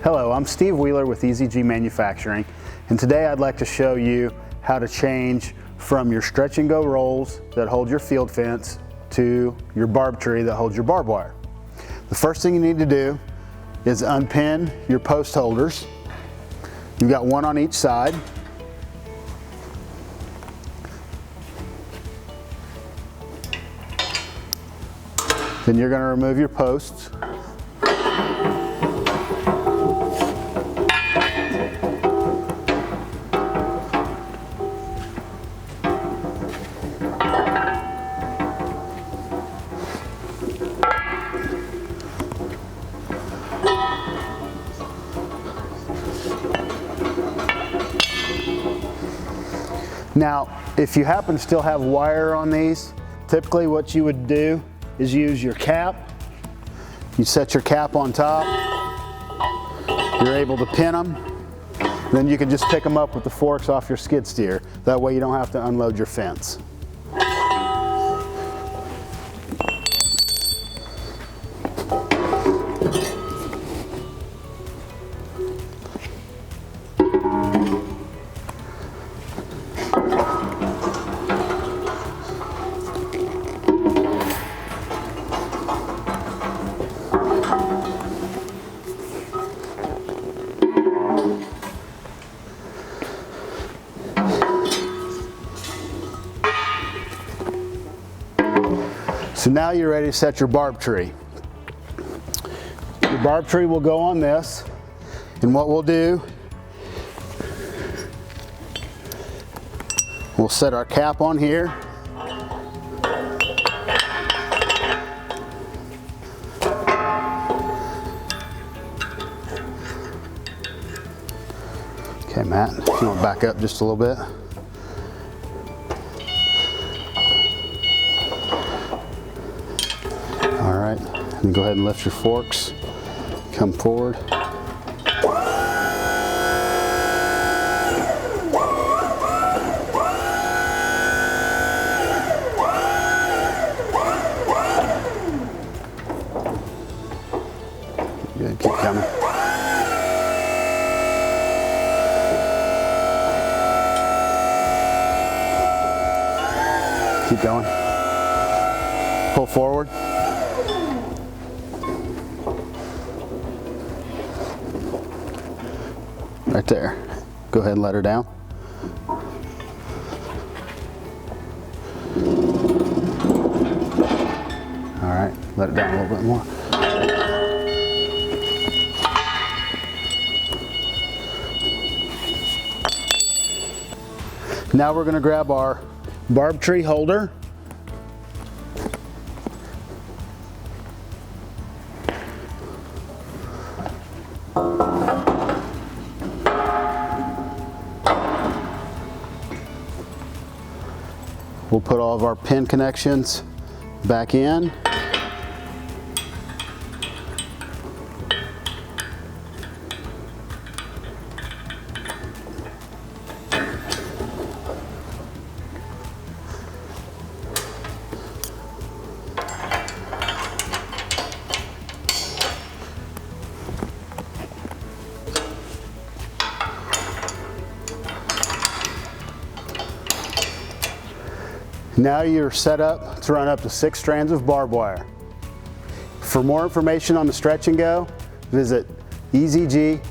Hello, I'm Steve Wheeler with EZG Manufacturing, and today I'd like to show you how to change from your stretch-and-go rolls that hold your field fence to your barb tree that holds your barbed wire. The first thing you need to do is unpin your post holders. You've got one on each side. Then you're going to remove your posts. Now, if you happen to still have wire on these, typically what you would do is use your cap. You set your cap on top. You're able to pin them. Then you can just pick them up with the forks off your skid steer. That way you don't have to unload your fence. So now you're ready to set your barb tree. Your barb tree will go on this, and what we'll do, we'll set our cap on here. Okay, Matt, if you want to back up just a little bit. All right, and go ahead and lift your forks, come forward. Good, keep coming. Keep going. Pull forward. Right there. Go ahead and let her down. All right, let it down a little bit more. Now we're going to grab our barb tree holder. We'll put all of our pin connections back in. Now you're set up to run up to 6 strands of barbed wire. For more information on the stretch and go, visit ezgmfg.com.